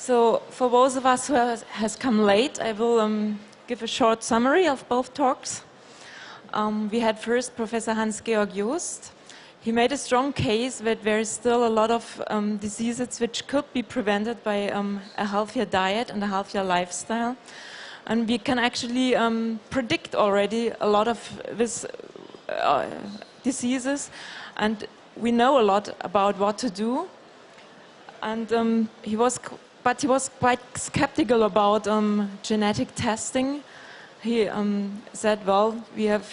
So for those of us who has come late, I will give a short summary of both talks. We had first Professor Hans-Georg Joost. He made a strong case that there is still a lot of diseases which could be prevented by a healthier diet and a healthier lifestyle. And we can actually predict already a lot of these diseases, and we know a lot about what to do. And he was quite skeptical about genetic testing. He said, well, we have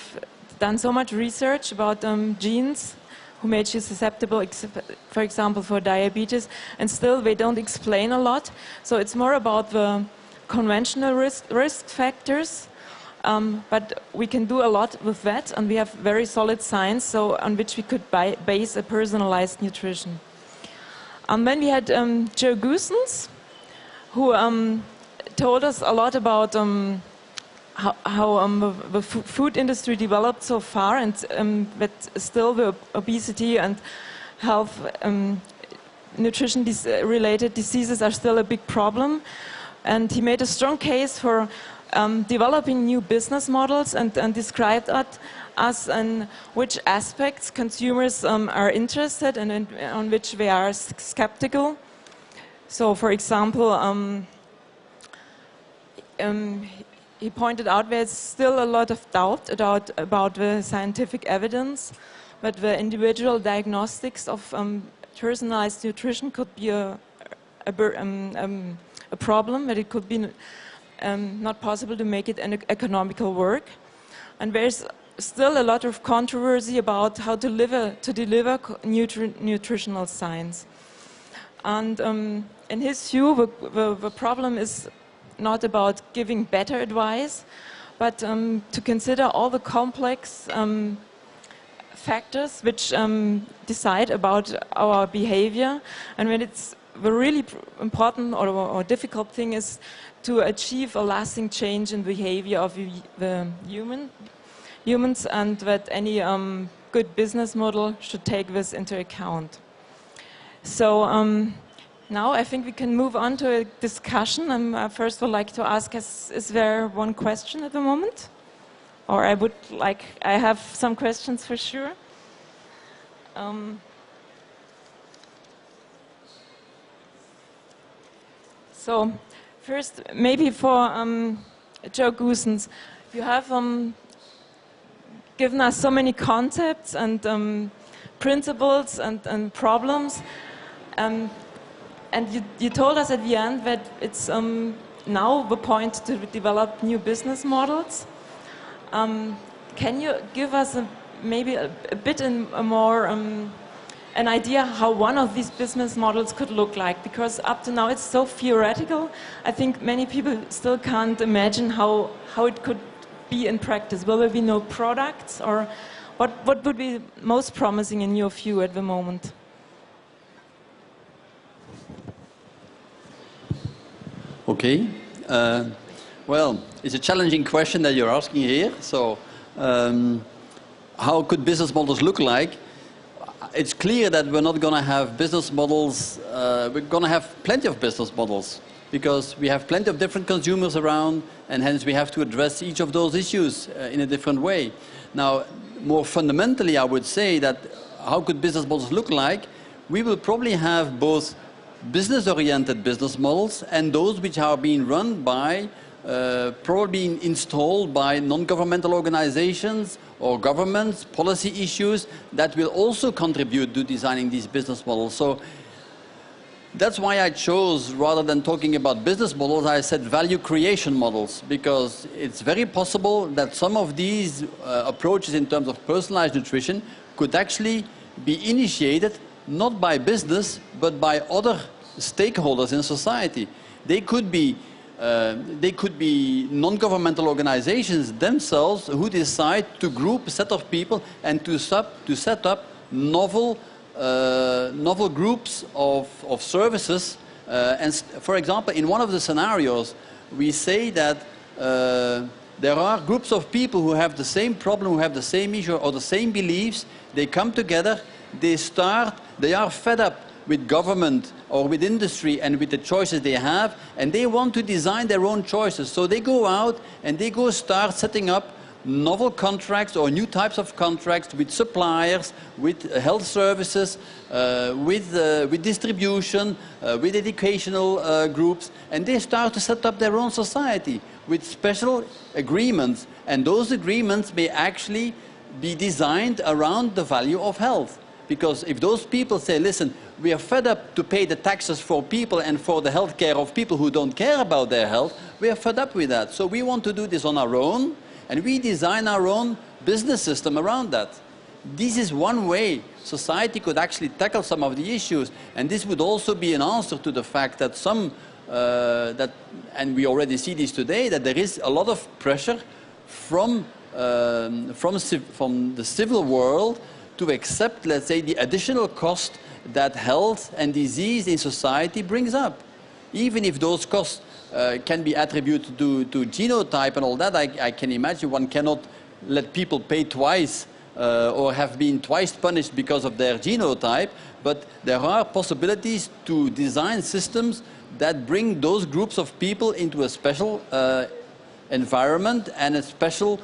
done so much research about genes who made you susceptible, for example, for diabetes, and still they don't explain a lot. So it's more about the conventional risk factors, but we can do a lot with that, and we have very solid science so on which we could base a personalized nutrition. Then we had Joe Goosens, who told us a lot about how the food industry developed so far, and that still the obesity and health nutrition-related diseases are still a big problem. And he made a strong case for developing new business models and described us in which aspects consumers are interested and on which they are skeptical. So, for example, he pointed out there's still a lot of doubt about the scientific evidence, but the individual diagnostics of personalized nutrition could be a problem, that it could be not possible to make it an economical work. And there's still a lot of controversy about how to deliver nutritional science. And in his view, the problem is not about giving better advice, but to consider all the complex factors which decide about our behavior. And when it's the really important or difficult thing is to achieve a lasting change in behavior of the humans, and that any good business model should take this into account. So now I think we can move on to a discussion. I first would like to ask, is there one question at the moment? Or I have some questions for sure. So first, maybe for Joe Goosens, you have given us so many concepts and principles and problems, and you told us at the end that it's now the point to develop new business models. Can you give us maybe a bit more an idea how one of these business models could look like? Because up to now it's so theoretical. I think many people still can't imagine how it could be in practice. Will there be no products, or what would be most promising in your view at the moment? Okay. Well, it's a challenging question that you're asking here. So, how could business models look like? It's clear that we're not going to have business models, we're going to have plenty of business models, because we have plenty of different consumers around, and hence we have to address each of those issues in a different way. Now, more fundamentally, I would say that how could business models look like? We will probably have both business-oriented business models and those which are being run by, probably installed by non-governmental organizations or governments, policy issues that will also contribute to designing these business models. So that's why I chose, rather than talking about business models, I said value creation models, because it's very possible that some of these approaches in terms of personalized nutrition could actually be initiated not by business, but by other stakeholders in society. They could be non-governmental organizations themselves who decide to group a set of people and to set up novel groups of services. And for example, in one of the scenarios, we say that there are groups of people who have the same problem, who have the same issue or the same beliefs. They come together, they are fed up with government or with industry and with the choices they have, and they want to design their own choices. So they go out and they go start setting up novel contracts or new types of contracts with suppliers, with health services, with distribution, with educational groups, and they start to set up their own society with special agreements. And those agreements may actually be designed around the value of health. Because if those people say, listen, we are fed up to pay the taxes for people and for the health care of people who don't care about their health, we are fed up with that. So we want to do this on our own, and we design our own business system around that. This is one way society could actually tackle some of the issues, and this would also be an answer to the fact that and we already see this today, that there is a lot of pressure from the civil world to accept, let's say, the additional cost that health and disease in society brings up. Even if those costs can be attributed to genotype and all that, I can imagine one cannot let people pay twice or have been twice punished because of their genotype, but there are possibilities to design systems that bring those groups of people into a special environment and a special,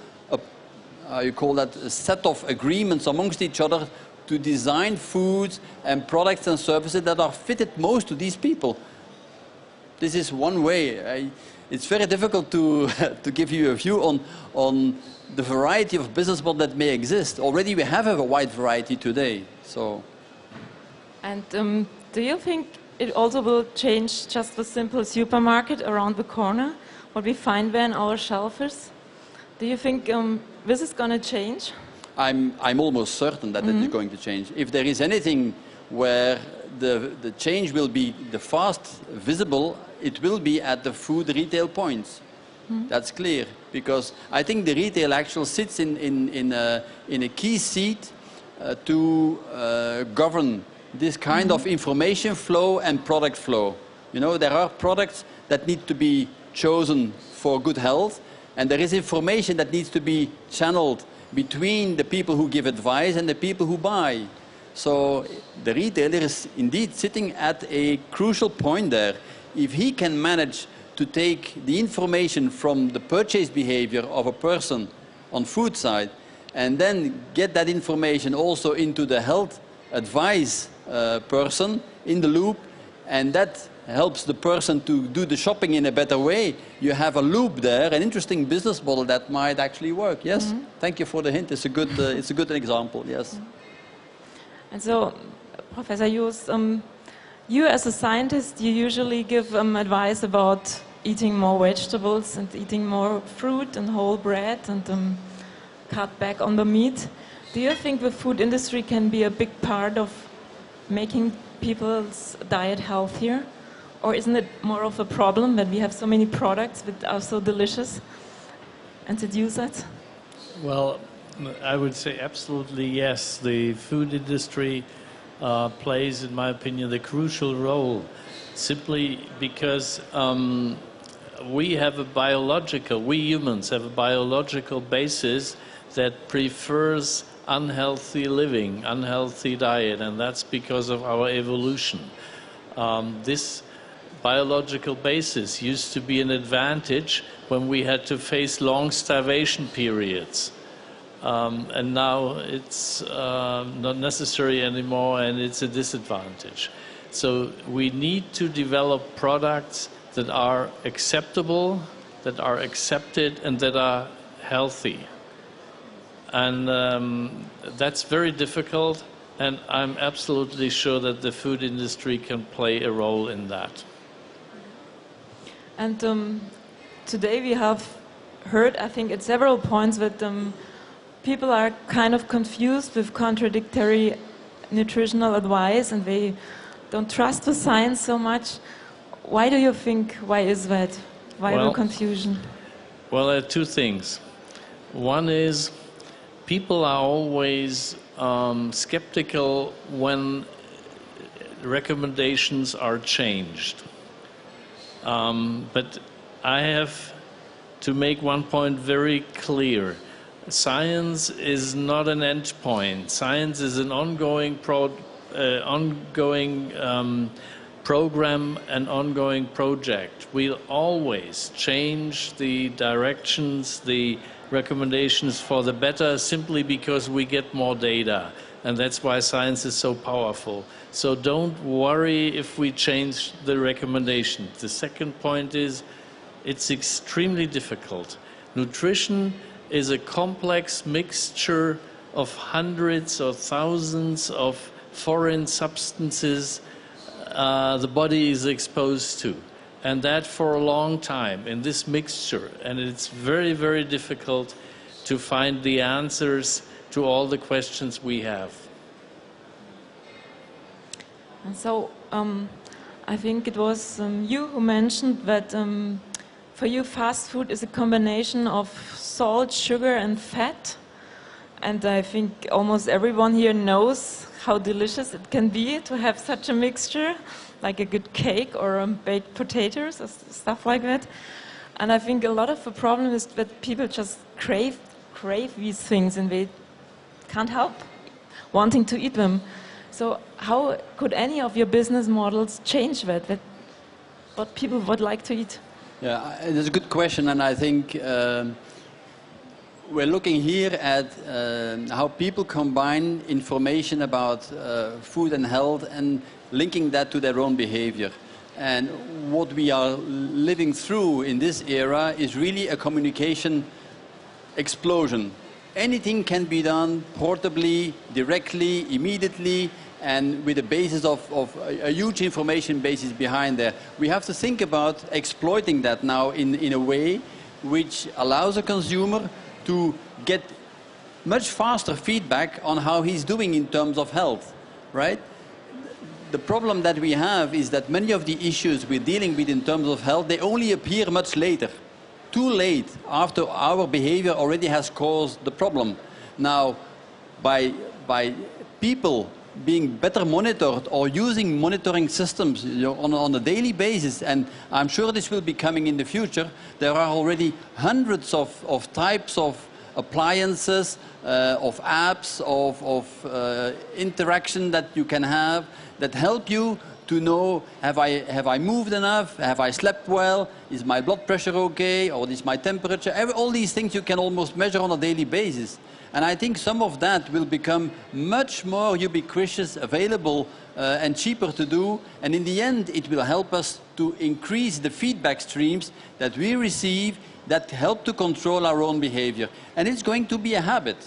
you call that, a set of agreements amongst each other to design foods and products and services that are fitted most to these people. This is one way. It's very difficult to, to give you a view on the variety of business models that may exist. Already we have a wide variety today. So. And do you think it also will change just the simple supermarket around the corner, what we find there in our shelves? Do you think this is going to change? I'm almost certain that it is going to change. If there is anything where the change will be the fast visible, it will be at the food retail points. That's clear, because I think the retail actually sits in a key seat to govern this kind of information flow and product flow. You know, there are products that need to be chosen for good health, and there is information that needs to be channeled between the people who give advice and the people who buy. So the retailer is indeed sitting at a crucial point there. If he can manage to take the information from the purchase behavior of a person on food side and then get that information also into the health advice person in the loop, and that helps the person to do the shopping in a better way, you have a loop there, an interesting business model that might actually work. Yes, thank you for the hint. It's a good example. Yes. And so, Professor Joos, you as a scientist, you usually give advice about eating more vegetables and eating more fruit and whole bread and cut back on the meat. Do you think the food industry can be a big part of making people's diet healthier? Or isn't it more of a problem that we have so many products that are so delicious and seduce us? Well, I would say absolutely yes. The food industry plays, in my opinion, the crucial role, simply because we humans have a biological basis that prefers unhealthy living, unhealthy diet, and that's because of our evolution. This biological basis used to be an advantage when we had to face long starvation periods. And now it's not necessary anymore, and it's a disadvantage. So we need to develop products that are acceptable, that are accepted, and that are healthy. And that's very difficult, and I'm absolutely sure that the food industry can play a role in that. And today we have heard, I think, at several points that people are kind of confused with contradictory nutritional advice, and they don't trust the science so much. Why do you think, why is that? Why the confusion? Well, there are two things. One is people are always skeptical when recommendations are changed. But I have to make one point very clear. Science is not an end point. Science is an ongoing ongoing program and ongoing project. We'll always change the directions, the recommendations for the better, simply because we get more data. And that's why science is so powerful. So don't worry if we change the recommendation. The second point is, it's extremely difficult. Nutrition is a complex mixture of hundreds or thousands of foreign substances the body is exposed to. And that for a long time in this mixture. And it's very, very difficult to find the answers to all the questions we have. And so I think it was you who mentioned that for you fast food is a combination of salt, sugar and fat. And I think almost everyone here knows how delicious it can be to have such a mixture, like a good cake or baked potatoes or stuff like that. And I think a lot of the problem is that people just crave these things and they can't help wanting to eat them. So how could any of your business models change that what people would like to eat? Yeah, it's a good question, and I think we're looking here at how people combine information about food and health and linking that to their own behavior. And what we are living through in this era is really a communication explosion. Anything can be done portably, directly, immediately, and with a basis of a huge information basis behind there. We have to think about exploiting that now in a way which allows a consumer to get much faster feedback on how he's doing in terms of health, right? The problem that we have is that many of the issues we're dealing with in terms of health, they only appear much later. Too late, after our behavior already has caused the problem. Now, by people being better monitored or using monitoring systems on a daily basis, and I'm sure this will be coming in the future, there are already hundreds of types of appliances, of apps, of interaction that you can have that help you to know, have I moved enough, have I slept well, is my blood pressure okay, or is my temperature, all these things you can almost measure on a daily basis. And I think some of that will become much more ubiquitous, available, and cheaper to do. And in the end, it will help us to increase the feedback streams that we receive that help to control our own behavior. And it's going to be a habit,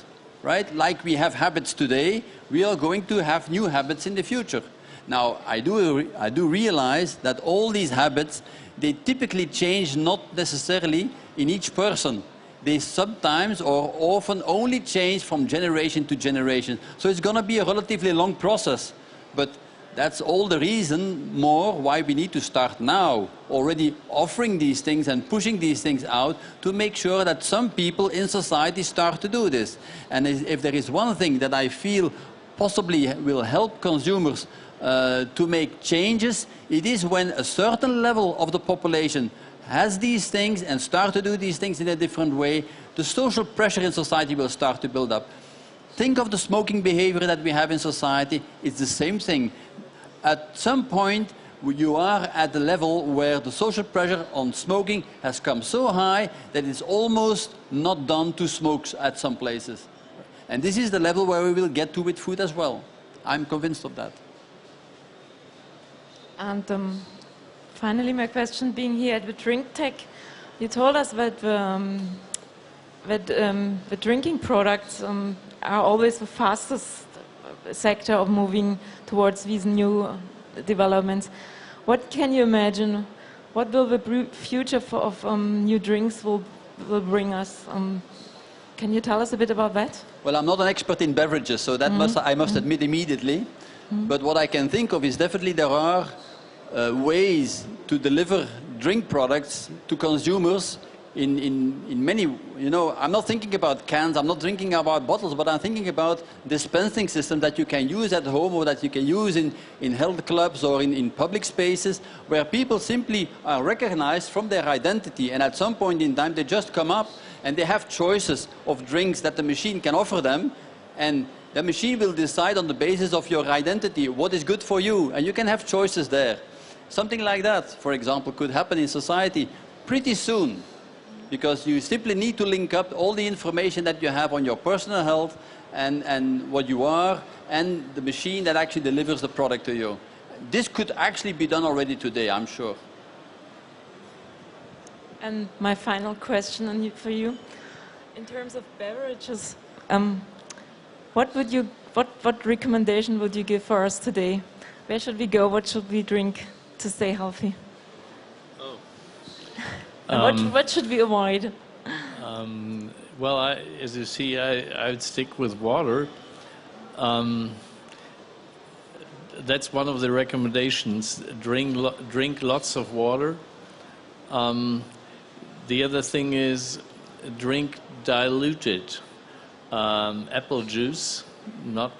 right? Like we have habits today, we are going to have new habits in the future. Now, I do realize that all these habits, they typically change not necessarily in each person. They sometimes or often only change from generation to generation. So it's going to be a relatively long process. But that's all the reason more why we need to start now, already offering these things and pushing these things out to make sure that some people in society start to do this. And if there is one thing that I feel possibly will help consumers to make changes, it is when a certain level of the population has these things and start to do these things in a different way, the social pressure in society will start to build up. Think of the smoking behavior that we have in society. It's the same thing. At some point, you are at the level where the social pressure on smoking has come so high that it's almost not done to smoke at some places. And this is the level where we will get to with food as well. I'm convinced of that. And finally, my question being here at the drinktec, you told us that the drinking products are always the fastest sector of moving towards these new developments. What can you imagine? What will the future of new drinks will bring us? Can you tell us a bit about that? Well, I'm not an expert in beverages, so that I must admit immediately. But what I can think of is definitely there are ways to deliver drink products to consumers in many, I'm not thinking about cans, I'm not thinking about bottles, but I'm thinking about dispensing systems that you can use at home or that you can use in health clubs or in public spaces where people simply are recognized from their identity, and at some point in time they just come up and they have choices of drinks that the machine can offer them, and The machine will decide on the basis of your identity what is good for you, and you can have choices there. Something like that, for example, could happen in society pretty soon, because you simply need to link up all the information that you have on your personal health and what you are, and the machine that actually delivers the product to you. This could actually be done already today, I'm sure. And my final question for you, in terms of beverages, what recommendation would you give for us today? Where should we go? What should we drink to stay healthy? Oh. And what should we avoid? Well, as you see, I would stick with water. That's one of the recommendations. Drink lots of water. The other thing is drink diluted apple juice, not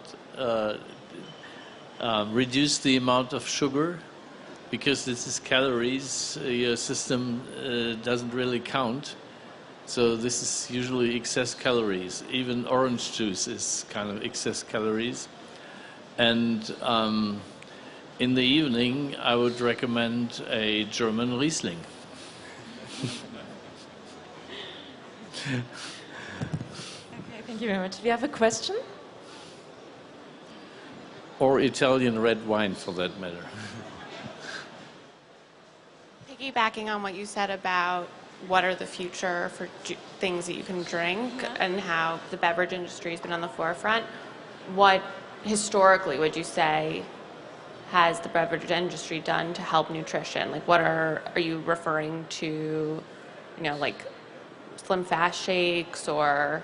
reduce the amount of sugar, because this is calories. Your system doesn't really count. So this is usually excess calories. Even orange juice is kind of excess calories. And in the evening, I would recommend a German Riesling. Okay, thank you very much. We have a question? Or Italian red wine, for that matter. Piggybacking on what you said about what are the future for things that you can drink and how the beverage industry has been on the forefront, what historically would you say has the beverage industry done to help nutrition? Like, what are you referring to, you know, like slim fast shakes or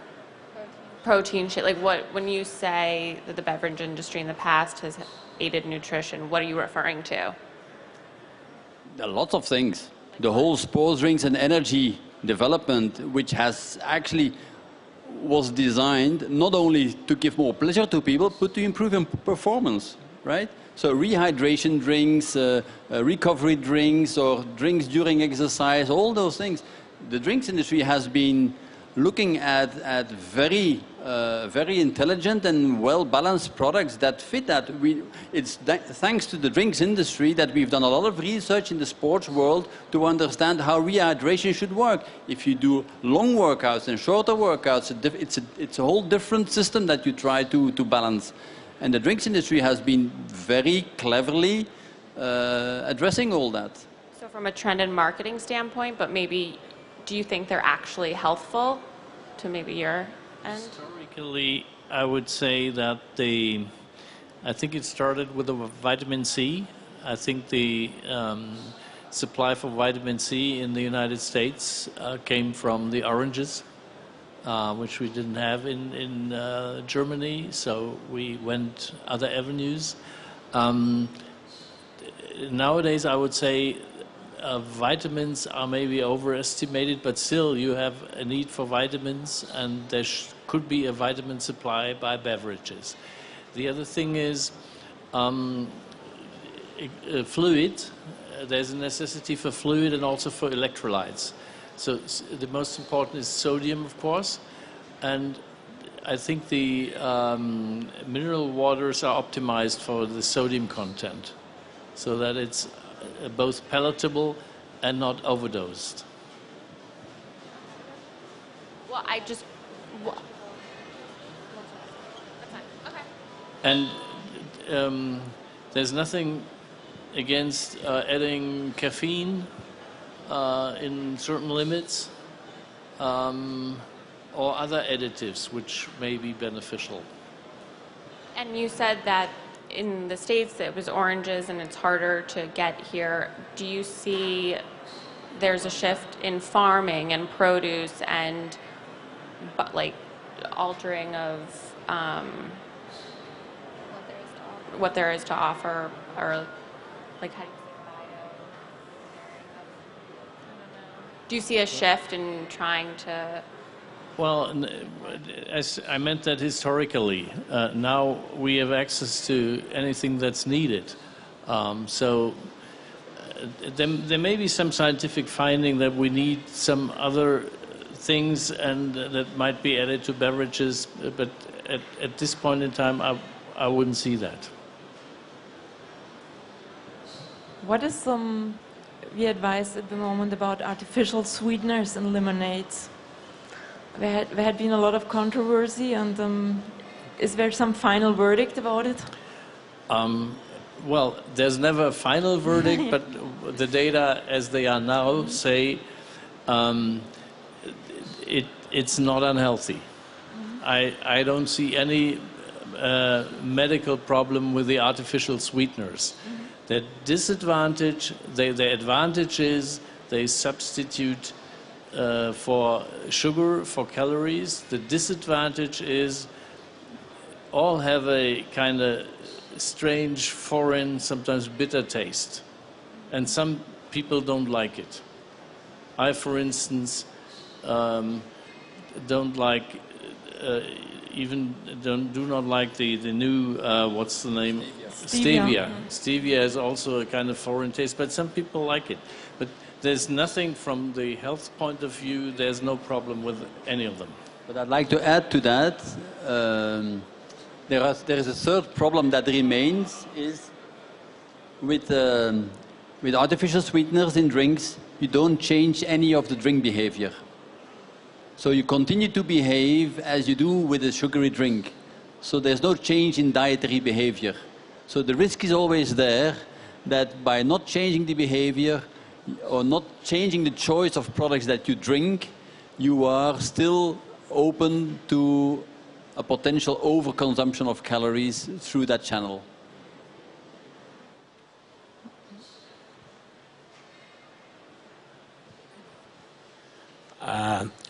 protein shake? Like, what, when you say that the beverage industry in the past has aided nutrition, what are you referring to? There are lots of things. The whole sports drinks and energy development, which has actually was designed not only to give more pleasure to people, but to improve performance, right? So rehydration drinks, recovery drinks, or drinks during exercise, all those things. The drinks industry has been looking at very intelligent and well-balanced products that fit that. It's thanks to the drinks industry that we've done a lot of research in the sports world to understand how rehydration should work. If you do long workouts and shorter workouts, it's a whole different system that you try to balance. And the drinks industry has been very cleverly addressing all that. So from a trend and marketing standpoint, but maybe do you think they're actually healthful to maybe your end? Historically, I would say that I think it started with the vitamin C. I think the supply for vitamin C in the United States came from the oranges, which we didn't have in Germany, so we went other avenues. Nowadays, I would say vitamins are maybe overestimated, but still you have a need for vitamins, and there could be a vitamin supply by beverages. The other thing is fluid. There's a necessity for fluid and also for electrolytes. So the most important is sodium, of course, and I think the mineral waters are optimized for the sodium content, so that it's both palatable and not overdosed. Well, okay. And there's nothing against adding caffeine in certain limits or other additives which may be beneficial. And you said that in the States it was oranges and it's harder to get here. Do you see there's a shift in farming and produce and like altering of what there is to offer, or like how do you say bio? Do you see a shift in trying to? Well, as I meant that historically. Now we have access to anything that's needed. So there may be some scientific finding that we need some other things and that might be added to beverages, but at this point in time, I wouldn't see that. What is the advice at the moment about artificial sweeteners in lemonades? There had been a lot of controversy, and is there some final verdict about it? Well, there's never a final verdict, but the data as they are now say it's not unhealthy. I don't see any medical problem with the artificial sweeteners. The disadvantage, the advantage is they substitute for sugar, for calories. The disadvantage is all have a kind of strange, foreign, sometimes bitter taste. And some people don't like it. I, for instance, don't like, do not like the new, what's the name? Stevia. Stevia is also a kind of foreign taste, but some people like it. But there's nothing from the health point of view, there's no problem with any of them. But I'd like to add to that, there is a third problem that remains, is with artificial sweeteners in drinks, you don't change any of the drink behavior. So you continue to behave as you do with a sugary drink. So there's no change in dietary behavior. So the risk is always there that by not changing the behavior or not changing the choice of products that you drink, you are still open to a potential overconsumption of calories through that channel.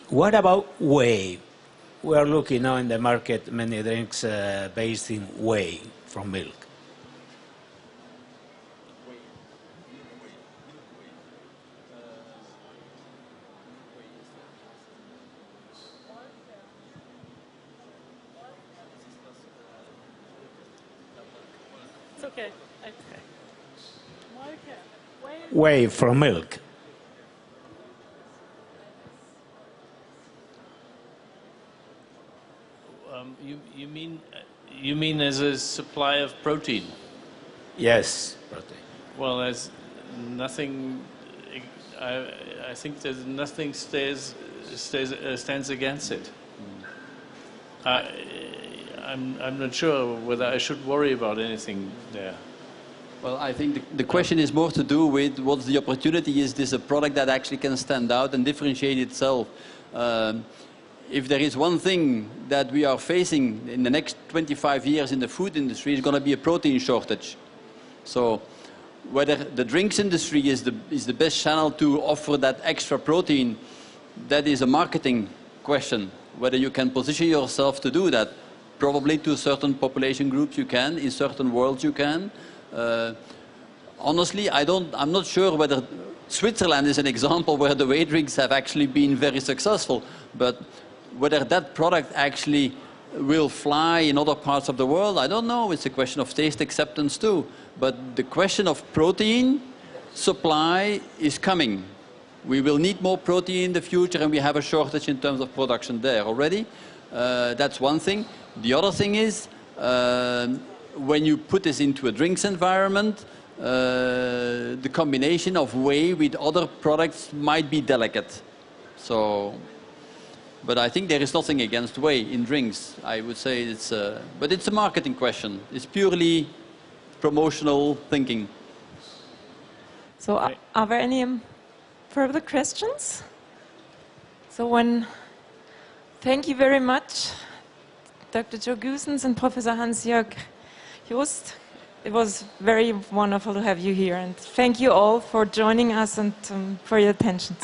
What about whey? We are looking now in the market many drinks based in whey from milk. It's okay. Whey from milk. You mean as a supply of protein? Yes, protein. Well, there's nothing. I think there's nothing stands against it. I'm not sure whether I should worry about anything there. Well, I think the question is more to do with what's the opportunity. Is this a product that actually can stand out and differentiate itself? If there is one thing that we are facing in the next 25 years in the food industry, it's going to be a protein shortage. So whether the drinks industry is the best channel to offer that extra protein, that is a marketing question. Whether you can position yourself to do that. Probably to certain population groups you can, in certain worlds you can. Honestly, I'm not sure whether Switzerland is an example where the whey drinks have actually been very successful, but whether that product actually will fly in other parts of the world, I don't know. It's a question of taste acceptance too. But the question of protein supply is coming. We will need more protein in the future, and we have a shortage in terms of production there already. That's one thing. The other thing is, when you put this into a drinks environment, the combination of whey with other products might be delicate. So, but I think there is nothing against whey in drinks. I would say but it's a marketing question. It's purely promotional thinking. So are there any further questions? So thank you very much, Dr. Joe Goosens and Professor Hans-Jörg Jost. It was very wonderful to have you here, and thank you all for joining us and for your attention.